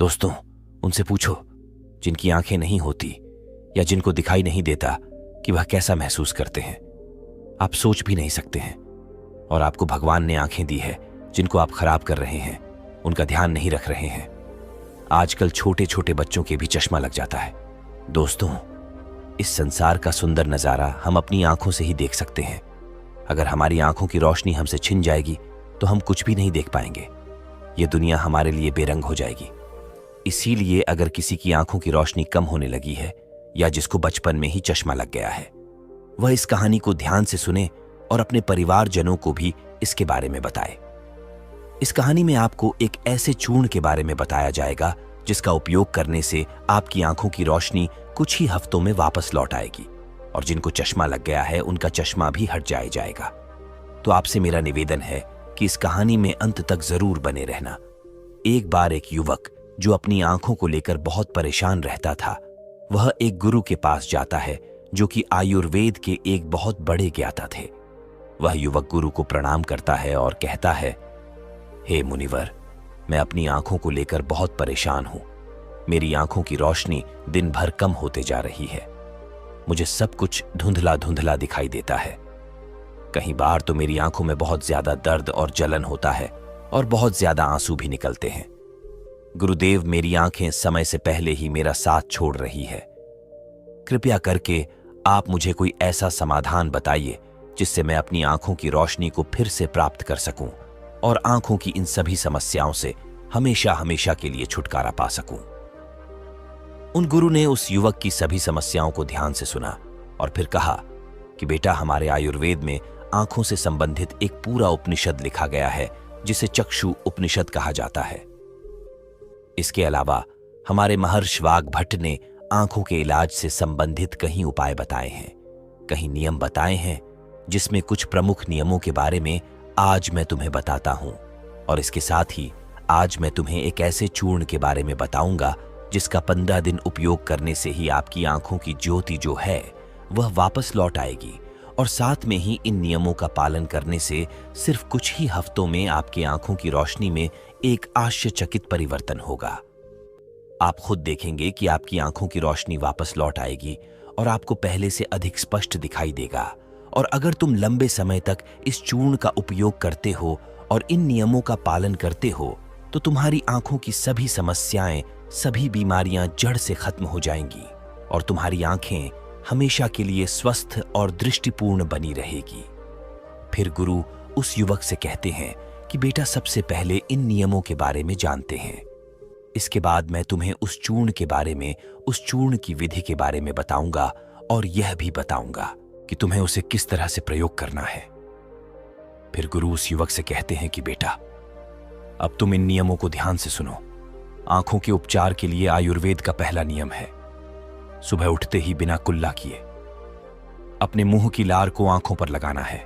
दोस्तों, उनसे पूछो जिनकी आंखें नहीं होती या जिनको दिखाई नहीं देता कि वह कैसा महसूस करते हैं। आप सोच भी नहीं सकते हैं। और आपको भगवान ने आंखें दी है जिनको आप खराब कर रहे हैं, उनका ध्यान नहीं रख रहे हैं। आजकल छोटे छोटे बच्चों के भी चश्मा लग जाता है। दोस्तों, इस संसार का सुंदर नजारा हम अपनी आंखों से ही देख सकते हैं। अगर हमारी आंखों की रोशनी हमसे छिन जाएगी तो हम कुछ भी नहीं देख पाएंगे। ये दुनिया हमारे लिए बेरंग हो जाएगी। इसीलिए अगर किसी की आंखों की रोशनी कम होने लगी है या जिसको बचपन में ही चश्मा लग गया है, वह इस कहानी को ध्यान से सुने और अपने परिवारजनों को भी इसके बारे में बताए। इस कहानी में आपको एक ऐसे चूर्ण के बारे में बताया जाएगा जिसका उपयोग करने से आपकी आंखों की रोशनी कुछ ही हफ्तों में वापस लौट आएगी और जिनको चश्मा लग गया है उनका चश्मा भी हट जाएगा। तो आपसे मेरा निवेदन है कि इस कहानी में अंत तक जरूर बने रहना। एक बार एक युवक जो अपनी आंखों को लेकर बहुत परेशान रहता था, वह एक गुरु के पास जाता है जो कि आयुर्वेद के एक बहुत बड़े ज्ञाता थे। वह युवक गुरु को प्रणाम करता है और कहता है, हे मुनिवर, मैं अपनी आंखों को लेकर बहुत परेशान हूं। मेरी आंखों की रोशनी दिन भर कम होते जा रही है। मुझे सब कुछ धुंधला धुंधला दिखाई देता है। कहीं बार तो मेरी आंखों में बहुत ज्यादा दर्द और जलन होता है और बहुत ज्यादा आंसू भी निकलते हैं। गुरुदेव, मेरी आंखें समय से पहले ही मेरा साथ छोड़ रही है। कृपया करके आप मुझे कोई ऐसा समाधान बताइए जिससे मैं अपनी आंखों की रोशनी को फिर से प्राप्त कर सकूं और आंखों की इन सभी समस्याओं से हमेशा हमेशा के लिए छुटकारा पा सकूं। उन गुरु ने उस युवक की सभी समस्याओं को ध्यान से सुना और फिर कहा कि बेटा, हमारे आयुर्वेद में आंखों से संबंधित एक पूरा उपनिषद लिखा गया है जिसे चक्षु उपनिषद कहा जाता है। इसके अलावा हमारे महर्षि वाग भट्ट ने आंखों के इलाज से संबंधित कई उपाय बताए हैं, कई नियम बताए हैं, जिसमें कुछ प्रमुख नियमों के बारे में आज मैं तुम्हें बताता हूं। और इसके साथ ही आज मैं तुम्हें एक ऐसे चूर्ण के बारे में बताऊंगा जिसका 15 दिन उपयोग करने से ही आपकी आंखों की ज्योति जो है वह वापस लौट आएगी और साथ में ही इन नियमों का पालन करने से सिर्फ कुछ ही हफ्तों में आपकी आंखों की रोशनी में एक आश्चर्यचकित परिवर्तन होगा। आप खुद देखेंगे कि आपकी आंखों की रोशनी वापस लौट आएगी और आपको पहले से अधिक स्पष्ट दिखाई देगा। और अगर तुम लंबे समय तक इस चूर्ण का उपयोग करते हो और इन नियमों का पालन करते हो तो तुम्हारी आंखों की सभी समस्याएं, सभी बीमारियां जड़ से खत्म हो जाएंगी और तुम्हारी आंखें हमेशा के लिए स्वस्थ और दृष्टिपूर्ण बनी रहेगी। फिर गुरु उस युवक से कहते हैं कि बेटा, सबसे पहले इन नियमों के बारे में जानते हैं। इसके बाद मैं तुम्हें उस चूर्ण के बारे में, उस चूर्ण की विधि के बारे में बताऊंगा और यह भी बताऊंगा कि तुम्हें उसे किस तरह से प्रयोग करना है। फिर गुरु उस युवक से कहते हैं कि बेटा, अब तुम इन नियमों को ध्यान से सुनो। आंखों के उपचार के लिए आयुर्वेद का पहला नियम है, सुबह उठते ही बिना कुल्ला किए अपने मुंह की लार को आंखों पर लगाना है।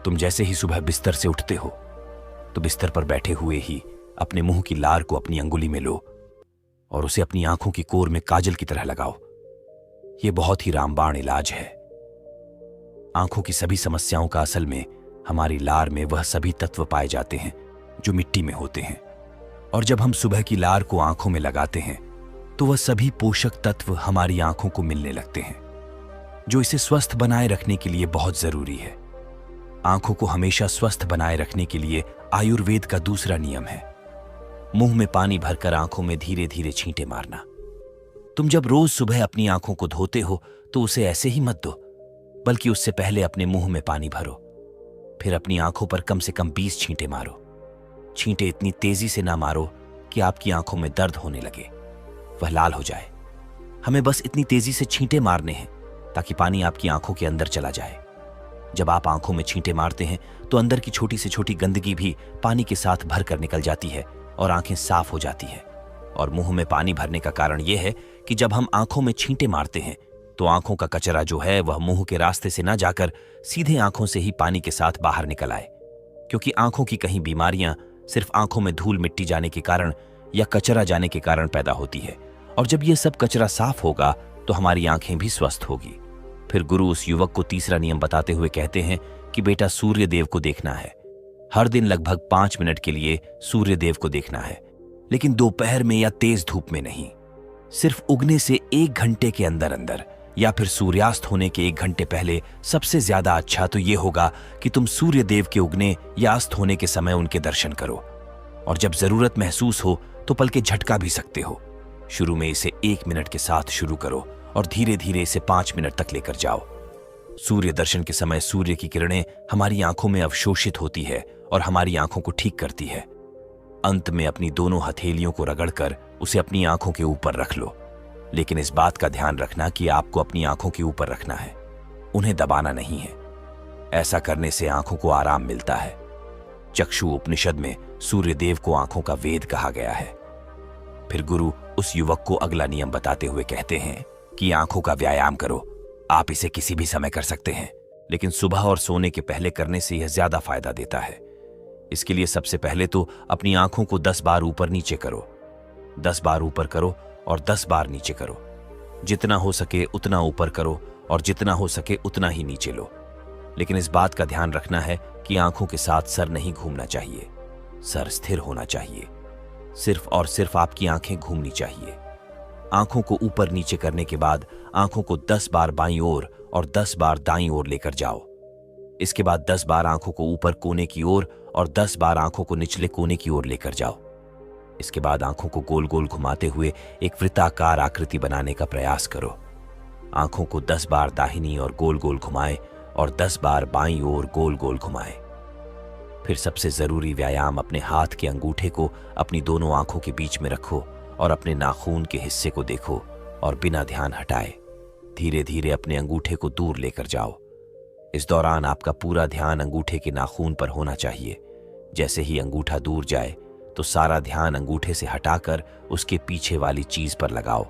तुम जैसे ही सुबह बिस्तर से उठते हो तो बिस्तर पर बैठे हुए ही अपने मुंह की लार को अपनी अंगुली में लो और उसे अपनी आंखों की कोर में काजल की तरह लगाओ। यह बहुत ही रामबाण इलाज है। आंखों की सभी समस्याओं का असल में हमारी लार में वह सभी तत्व पाए जाते हैं जो मिट्टी में होते हैं, और जब हम सुबह की लार को आंखों में लगाते हैं तो वह सभी पोषक तत्व हमारी आंखों को मिलने लगते हैं जो इसे स्वस्थ बनाए रखने के लिए बहुत जरूरी है। आंखों को हमेशा स्वस्थ बनाए रखने के लिए आयुर्वेद का दूसरा नियम है, मुंह में पानी भरकर आंखों में धीरे धीरे छींटे मारना। तुम जब रोज सुबह अपनी आंखों को धोते हो तो उसे ऐसे ही मत दो, बल्कि उससे पहले अपने मुंह में पानी भरो, फिर अपनी आंखों पर कम से कम 20 छींटे मारो। छींटे इतनी तेजी से ना मारो कि आपकी आंखों में दर्द होने लगे, वह लाल हो जाए। हमें बस इतनी तेजी से छींटे मारने हैं ताकि पानी आपकी आंखों के अंदर चला जाए। जब आप आंखों में छींटे मारते हैं तो अंदर की छोटी से छोटी गंदगी भी पानी के साथ भर कर निकल जाती है और आंखें साफ हो जाती है। और मुंह में पानी भरने का कारण यह है कि जब हम आंखों में छींटे मारते हैं तो आंखों का कचरा जो है वह मुंह के रास्ते से ना जाकर सीधे आंखों से ही पानी के साथ बाहर निकल आए, क्योंकि आंखों की कहीं बीमारियां सिर्फ आंखों में धूल मिट्टी जाने के कारण या कचरा जाने के कारण पैदा होती है। और जब यह सब कचरा साफ होगा तो हमारी आंखें भी स्वस्थ होगी। फिर गुरु उस युवक को तीसरा नियम बताते हुए कहते हैं कि बेटा, सूर्य देव को देखना है। हर दिन लगभग 5 मिनट के लिए सूर्य देव को देखना है। लेकिन दोपहर में या तेज धूप में नहीं। सिर्फ उगने से 1 घंटे के अंदर अंदर या फिर सूर्यास्त होने के 1 घंटे पहले सबसे ज्यादा अच्छा तो ये होगा कि तुम सूर्य देव के उगने या अस्त होने के समय उनके दर्शन करो। और जब जरूरत महसूस हो तो पलके झटका भी सकते हो। शुरू में इसे 1 मिनट के साथ शुरू करो और धीरे धीरे इसे 5 मिनट तक लेकर जाओ। सूर्य दर्शन के समय सूर्य की किरणें हमारी आंखों में अवशोषित होती है और हमारी आंखों को ठीक करती है। अंत में अपनी दोनों हथेलियों को रगड़कर उसे अपनी आंखों के ऊपर रख लो, लेकिन इस बात का ध्यान रखना कि आपको अपनी आंखों के ऊपर रखना है, उन्हें दबाना नहीं है। ऐसा करने से आंखों को आराम मिलता है। चक्षु उपनिषद में सूर्य देव को आंखों का वेद कहा गया है। फिर गुरु उस युवक को अगला नियम बताते हुए कहते हैं कि आंखों का व्यायाम करो। आप इसे किसी भी समय कर सकते हैं, लेकिन सुबह और सोने के पहले करने से यह ज्यादा फायदा देता है। इसके लिए सबसे पहले तो अपनी आंखों को 10 बार ऊपर नीचे करो। 10 बार ऊपर करो और 10 बार नीचे करो। जितना हो सके उतना ऊपर करो और जितना हो सके उतना ही नीचे लो। लेकिन इस बात का ध्यान रखना है कि आंखों के साथ सर नहीं घूमना चाहिए। सर स्थिर होना चाहिए। सिर्फ और सिर्फ आपकी आंखें घूमनी चाहिए। आंखों को ऊपर नीचे करने के बाद आंखों को 10 बार बाईं ओर और 10 बार दाईं ओर लेकर जाओ। इसके बाद 10 बार आंखों को ऊपर कोने की ओर और 10 बार आंखों को निचले कोने की ओर लेकर जाओ। इसके बाद आंखों को गोल गोल घुमाते हुए एक वृत्ताकार आकृति बनाने का प्रयास करो। आंखों को 10 बार दाहिनी और गोल गोल घुमाएं और 10 बार बाईं ओर गोल गोल घुमाएं। फिर सबसे जरूरी व्यायाम, अपने हाथ के अंगूठे को अपनी दोनों आंखों के बीच में रखो और अपने नाखून के हिस्से को देखो और बिना ध्यान हटाए धीरे धीरे अपने अंगूठे को दूर लेकर जाओ। इस दौरान आपका पूरा ध्यान अंगूठे के नाखून पर होना चाहिए। जैसे ही अंगूठा दूर जाए तो सारा ध्यान अंगूठे से हटाकर उसके पीछे वाली चीज पर लगाओ।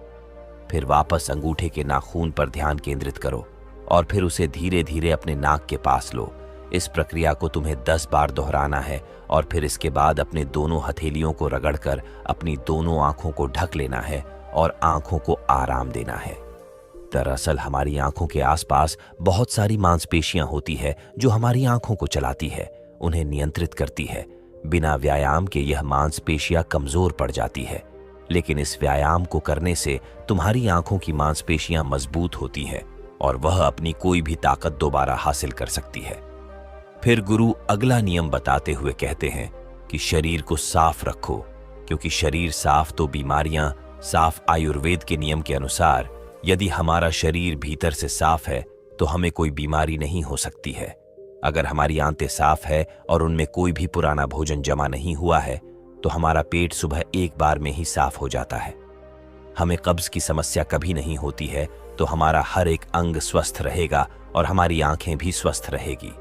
फिर वापस अंगूठे के नाखून पर ध्यान केंद्रित करो और फिर उसे धीरे धीरे अपने नाक के पास लो। इस प्रक्रिया को तुम्हें 10 बार दोहराना है और फिर इसके बाद अपने दोनों हथेलियों को रगड़कर अपनी दोनों आंखों को ढक लेना है और आंखों को आराम देना है। दरअसल हमारी आंखों के आसपास बहुत सारी मांसपेशियां होती है जो हमारी आंखों को चलाती है, उन्हें नियंत्रित करती है। बिना व्यायाम के यह मांसपेशियां कमजोर पड़ जाती है, लेकिन इस व्यायाम को करने से तुम्हारी आंखों की मांसपेशियां मजबूत होती है और वह अपनी कोई भी ताकत दोबारा हासिल कर सकती है। फिर गुरु अगला नियम बताते हुए कहते हैं कि शरीर को साफ रखो, क्योंकि शरीर साफ तो बीमारियां साफ। आयुर्वेद के नियम के अनुसार यदि हमारा शरीर भीतर से साफ है तो हमें कोई बीमारी नहीं हो सकती है। अगर हमारी आंतें साफ है और उनमें कोई भी पुराना भोजन जमा नहीं हुआ है तो हमारा पेट सुबह एक बार में ही साफ हो जाता है। हमें कब्ज की समस्या कभी नहीं होती है तो हमारा हर एक अंग स्वस्थ रहेगा और हमारी आंखें भी स्वस्थ रहेगी।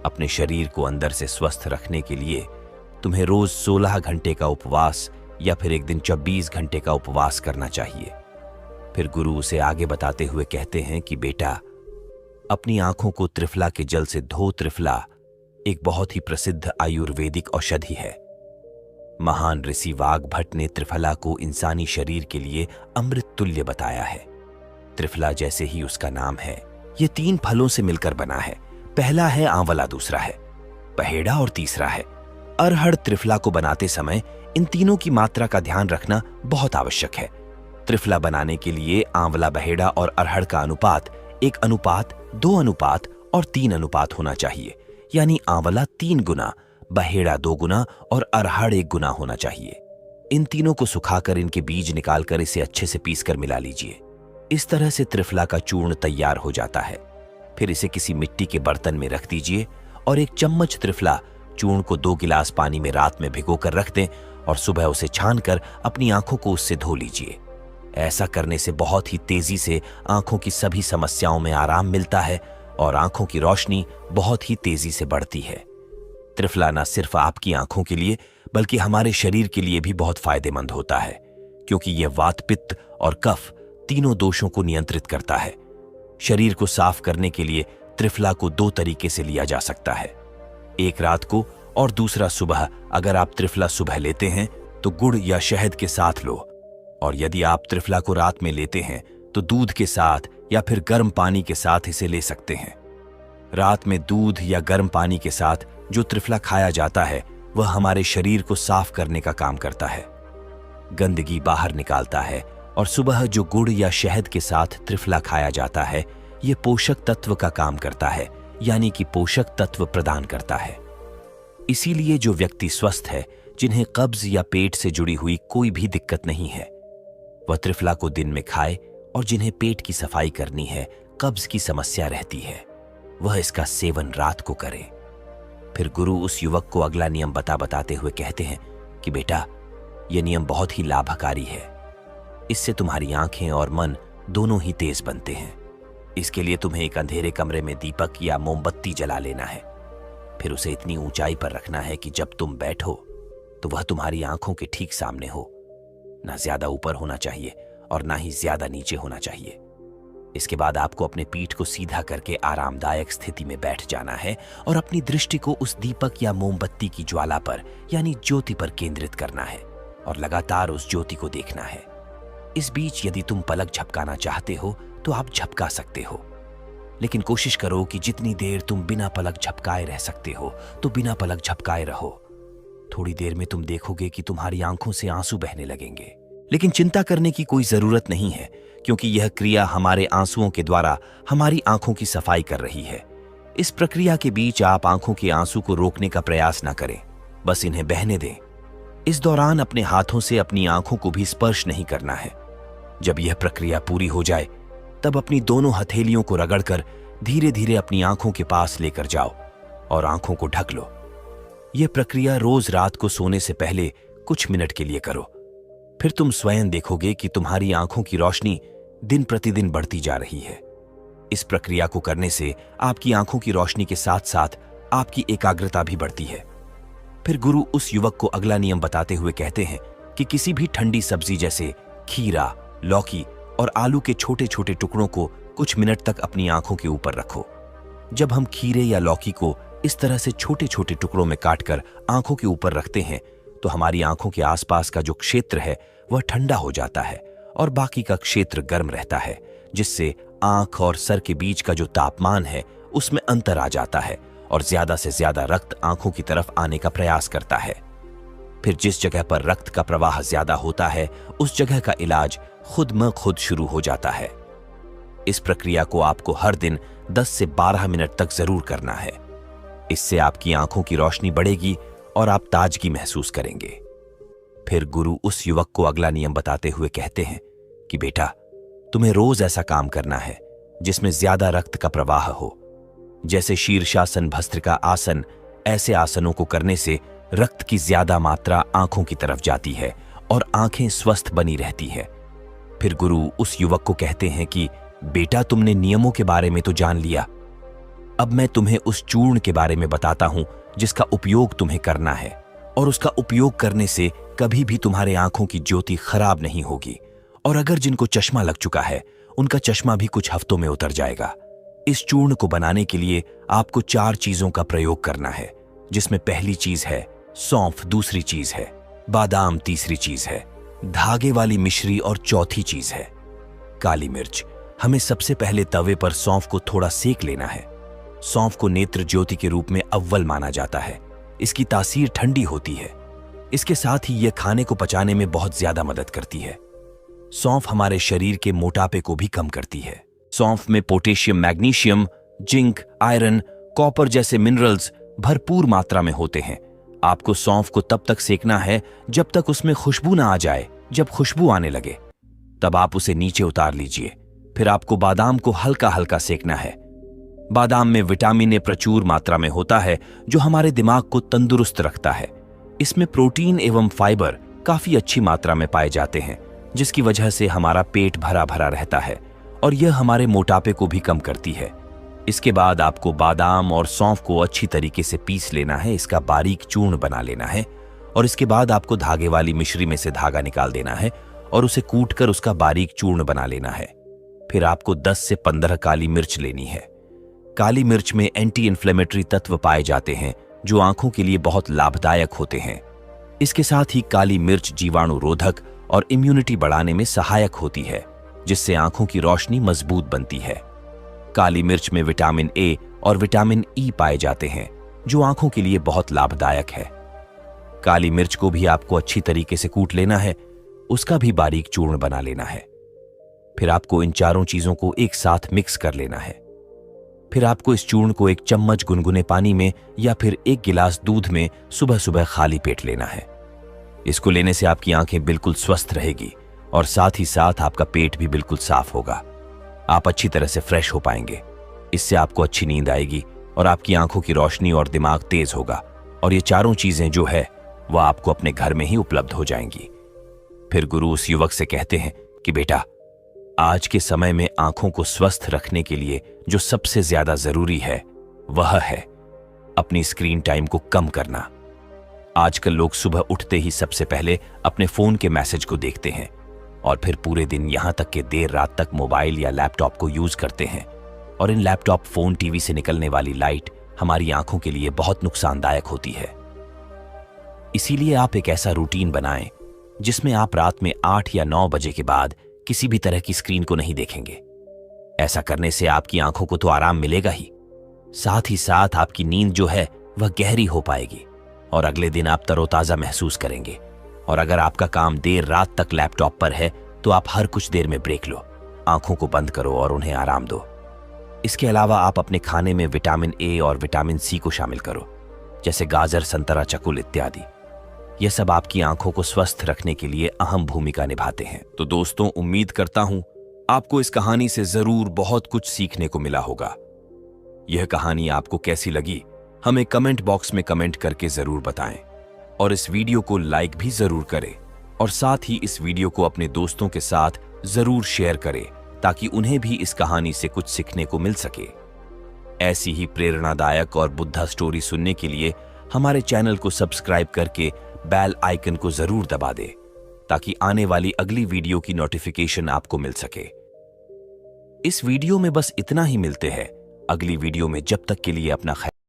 अपने शरीर को अंदर से स्वस्थ रखने के लिए तुम्हें रोज 16 घंटे का उपवास या फिर एक दिन 24 घंटे का उपवास करना चाहिए। फिर गुरु उसे आगे बताते हुए कहते हैं कि बेटा, अपनी आंखों को त्रिफला के जल से धो। त्रिफला एक बहुत ही प्रसिद्ध आयुर्वेदिक औषधि है। महान ऋषि वाग्भट ने त्रिफला को इंसानी शरीर के लिए अमृत तुल्य बताया है। त्रिफला जैसे ही उसका नाम है, ये 3 फलों से मिलकर बना है। पहला है आंवला, दूसरा है पहेड़ा और तीसरा है अरहर। त्रिफला को बनाते समय इन तीनों की मात्रा का ध्यान रखना बहुत आवश्यक है। त्रिफला बनाने के लिए आंवला, बहेड़ा और अरहर का अनुपात 1 अनुपात 2 अनुपात और 3 अनुपात होना चाहिए। यानी आंवला 3 गुना, बहेड़ा 2 गुना और अरहर 1 गुना होना चाहिए। इन तीनों को सुखाकर इनके बीज निकालकर इसे अच्छे से पीसकर मिला लीजिए। इस तरह से त्रिफला का चूर्ण तैयार हो जाता है। फिर इसे किसी मिट्टी के बर्तन में रख दीजिए और 1 चम्मच त्रिफला चूर्ण को 2 गिलास पानी में रात में भिगोकर रख दें और सुबह उसे छानकर अपनी आंखों को उससे धो लीजिए। ऐसा करने से बहुत ही तेजी से आंखों की सभी समस्याओं में आराम मिलता है और आंखों की रोशनी बहुत ही तेजी से बढ़ती है। त्रिफला न सिर्फ आपकी आंखों के लिए बल्कि हमारे शरीर के लिए भी बहुत फायदेमंद होता है, क्योंकि यह वात, पित्त और कफ तीनों दोषों को नियंत्रित करता है। शरीर को साफ करने के लिए त्रिफला को 2 तरीके से लिया जा सकता है, एक रात को और दूसरा सुबह। अगर आप त्रिफला सुबह लेते हैं तो गुड़ या शहद के साथ लो, और यदि आप त्रिफला को रात में लेते हैं तो दूध के साथ या फिर गर्म पानी के साथ इसे ले सकते हैं। रात में दूध या गर्म पानी के साथ जो त्रिफला खाया जाता है वह हमारे शरीर को साफ करने का काम करता है। गंदगी बाहर निकालता है और सुबह जो गुड़ या शहद के साथ त्रिफला खाया जाता है, ये पोषक तत्व का काम करता है, यानी कि पोषक तत्व प्रदान करता है। इसीलिए जो व्यक्ति स्वस्थ है, जिन्हें कब्ज या पेट से जुड़ी हुई कोई भी दिक्कत नहीं है, वह त्रिफला को दिन में खाए, और जिन्हें पेट की सफाई करनी है, कब्ज की समस्या रहती है, वह इसका सेवन रात को करे। फिर गुरु उस युवक को अगला नियम बताते हुए कहते हैं कि बेटा, यह नियम बहुत ही लाभकारी है। इससे तुम्हारी आंखें और मन दोनों ही तेज बनते हैं। इसके लिए तुम्हें एक अंधेरे कमरे में दीपक या मोमबत्ती जला लेना है। फिर उसे इतनी ऊंचाई पर रखना है कि जब तुम बैठो तो वह तुम्हारी आंखों के ठीक सामने हो। ना ज्यादा ऊपर होना चाहिए और ना ही ज्यादा नीचे होना चाहिए। इसके बाद आपको अपने पीठ को सीधा करके आरामदायक स्थिति में बैठ जाना है और अपनी दृष्टि को उस दीपक या मोमबत्ती की ज्वाला पर, यानी ज्योति पर केंद्रित करना है और लगातार उस ज्योति को देखना है। इस बीच यदि तुम पलक झपकाना चाहते हो तो आप झपका सकते हो, लेकिन कोशिश करो कि जितनी देर तुम बिना पलक झपकाए रह सकते हो तो बिना पलक झपकाए रहो। थोड़ी देर में तुम देखोगे कि तुम्हारी आंखों से आंसू बहने लगेंगे, लेकिन चिंता करने की कोई जरूरत नहीं है, क्योंकि यह क्रिया हमारे आंसुओं के द्वारा हमारी आंखों की सफाई कर रही है। इस प्रक्रिया के बीच आप आंखों के आंसू को रोकने का प्रयास न करें, बस इन्हें बहने दें। इस दौरान अपने हाथों से अपनी आंखों को भी स्पर्श नहीं करना है। जब यह प्रक्रिया पूरी हो जाए तब अपनी दोनों हथेलियों को रगड़कर धीरे धीरे अपनी आंखों के पास लेकर जाओ और आंखों को ढक लो। यह प्रक्रिया रोज रात को सोने से पहले कुछ मिनट के लिए करो। फिर तुम स्वयं देखोगे कि तुम्हारी आंखों की रोशनी दिन प्रतिदिन बढ़ती जा रही है। इस प्रक्रिया को करने से आपकी आंखों की रोशनी के साथ साथ आपकी एकाग्रता भी बढ़ती है। फिर गुरु उस युवक को अगला नियम बताते हुए कहते हैं कि किसी भी ठंडी सब्जी जैसे खीरा, लौकी और आलू के छोटे छोटे टुकड़ों को कुछ मिनट तक अपनी आंखों के ऊपर रखो। जब हम खीरे या लौकी को इस तरह से छोटे छोटे टुकड़ों में काटकर आंखों के ऊपर रखते हैं तो हमारी आंखों के आसपास का जो क्षेत्र है वह ठंडा हो जाता है और बाकी का क्षेत्र गर्म रहता है, जिससे आंख और सर के बीच का जो तापमान है उसमें अंतर आ जाता है और ज्यादा से ज्यादा रक्त आंखों की तरफ आने का प्रयास करता है। फिर जिस जगह पर रक्त का प्रवाह ज्यादा होता है उस जगह का इलाज खुद म खुद शुरू हो जाता है। इस प्रक्रिया को आपको हर दिन 10 से 12 मिनट तक जरूर करना है। इससे आपकी आंखों की रोशनी बढ़ेगी और आप ताजगी महसूस करेंगे। फिर गुरु उस युवक को अगला नियम बताते हुए कहते हैं कि बेटा, तुम्हें रोज ऐसा काम करना है जिसमें ज्यादा रक्त का प्रवाह हो। जैसे शीर्षासन, भस्त्रिका आसन, ऐसे आसनों को करने से रक्त की ज्यादा मात्रा आंखों की तरफ जाती है और आंखें स्वस्थ बनी रहती है। फिर गुरु उस युवक को कहते हैं कि बेटा, तुमने नियमों के बारे में तो जान लिया, अब मैं तुम्हें उस चूर्ण के बारे में बताता हूं जिसका उपयोग तुम्हें करना है, और उसका उपयोग करने से कभी भी तुम्हारे आंखों की ज्योति खराब नहीं होगी, और अगर जिनको चश्मा लग चुका है उनका चश्मा भी कुछ हफ्तों में उतर जाएगा। इस चूर्ण को बनाने के लिए आपको 4 चीजों का प्रयोग करना है, जिसमें पहली चीज है सौंफ, दूसरी चीज है बादाम, तीसरी चीज है धागे वाली मिश्री और चौथी चीज है काली मिर्च। हमें सबसे पहले तवे पर सौंफ को थोड़ा सेक लेना है। सौंफ को नेत्र ज्योति के रूप में अव्वल माना जाता है। इसकी तासीर ठंडी होती है। इसके साथ ही यह खाने को पचाने में बहुत ज्यादा मदद करती है। सौंफ हमारे शरीर के मोटापे को भी कम करती है। सौंफ में potassium, magnesium, zinc, iron, copper जैसे मिनरल्स भरपूर मात्रा में होते हैं। आपको सौंफ को तब तक सेकना है जब तक उसमें खुशबू ना आ जाए। जब खुशबू आने लगे तब आप उसे नीचे उतार लीजिए। फिर आपको बादाम को हल्का हल्का सेकना है। बादाम में विटामिन ए प्रचुर मात्रा में होता है जो हमारे दिमाग को तंदुरुस्त रखता है। इसमें प्रोटीन एवं फाइबर काफी अच्छी मात्रा में पाए जाते हैं, जिसकी वजह से हमारा पेट भरा भरा रहता है और यह हमारे मोटापे को भी कम करती है। इसके बाद आपको बादाम और सौंफ को अच्छी तरीके से पीस लेना है, इसका बारीक चूर्ण बना लेना है, और इसके बाद आपको धागे वाली मिश्री में से धागा निकाल देना है और उसे कूटकर उसका बारीक चूर्ण बना लेना है। फिर आपको 10 से 15 काली मिर्च लेनी है। काली मिर्च में एंटी इन्फ्लेमेटरी तत्व पाए जाते हैं जो आंखों के लिए बहुत लाभदायक होते हैं। इसके साथ ही काली मिर्च जीवाणु रोधक और इम्यूनिटी बढ़ाने में सहायक होती है, जिससे आंखों की रोशनी मजबूत बनती है। काली मिर्च में विटामिन ए और विटामिन ई पाए जाते हैं जो आंखों के लिए बहुत लाभदायक है। काली मिर्च को भी आपको अच्छी तरीके से कूट लेना है। उसका भी बारीक चूर्ण बना लेना है। फिर आपको इन चारों चीजों को एक साथ मिक्स कर लेना है। फिर आपको इस चूर्ण को 1 चम्मच गुनगुने पानी में या फिर 1 गिलास दूध में सुबह सुबह खाली पेट लेना है। इसको लेने से आपकी आंखें बिल्कुल स्वस्थ रहेगी और साथ ही साथ आपका पेट भी बिल्कुल साफ होगा। आप अच्छी तरह से फ्रेश हो पाएंगे। इससे आपको अच्छी नींद आएगी और आपकी आंखों की रोशनी और दिमाग तेज होगा और ये चारों चीजें जो है वह आपको अपने घर में ही उपलब्ध हो जाएंगी। फिर गुरु उस युवक से कहते हैं कि बेटा, आज के समय में आंखों को स्वस्थ रखने के लिए जो सबसे ज्यादा जरूरी है वह है अपनी स्क्रीन टाइम को कम करना। आजकल लोग सुबह उठते ही सबसे पहले अपने फोन के मैसेज को देखते हैं और फिर पूरे दिन यहां तक कि देर रात तक मोबाइल या लैपटॉप को यूज करते हैं। और इन लैपटॉप, फोन, टीवी से निकलने वाली लाइट हमारी आंखों के लिए बहुत नुकसानदायक होती है। इसीलिए आप एक ऐसा रूटीन बनाएं जिसमें आप रात में 8 या 9 बजे के बाद किसी भी तरह की स्क्रीन को नहीं देखेंगे। ऐसा करने से आपकी आंखों को तो आराम मिलेगा ही, साथ ही साथ आपकी नींद जो है वह गहरी हो पाएगी और अगले दिन आप तरोताजा महसूस करेंगे। और अगर आपका काम देर रात तक लैपटॉप पर है तो आप हर कुछ देर में ब्रेक लो, आंखों को बंद करो और उन्हें आराम दो। इसके अलावा आप अपने खाने में विटामिन ए और विटामिन सी को शामिल करो, जैसे गाजर, संतरा, चकुल इत्यादि। यह सब आपकी आंखों को स्वस्थ रखने के लिए अहम भूमिका निभाते हैं। तो दोस्तों, उम्मीद करता हूं आपको इस कहानी से जरूर बहुत कुछ सीखने को मिला होगा। यह कहानी आपको कैसी लगी हमें कमेंट बॉक्स में कमेंट करके जरूर बताएं और इस वीडियो को लाइक भी जरूर करें और साथ ही इस वीडियो को अपने दोस्तों के साथ जरूर शेयर करें ताकि उन्हें भी इस कहानी से कुछ सीखने को मिल सके। ऐसी ही प्रेरणादायक और बुद्धा स्टोरी सुनने के लिए हमारे चैनल को सब्सक्राइब करके बेल आइकन को जरूर दबा दें ताकि आने वाली अगली वीडियो की नोटिफिकेशन आपको मिल सके। इस वीडियो में बस इतना ही। मिलते हैं अगली वीडियो में। जब तक के लिए अपना ख्याल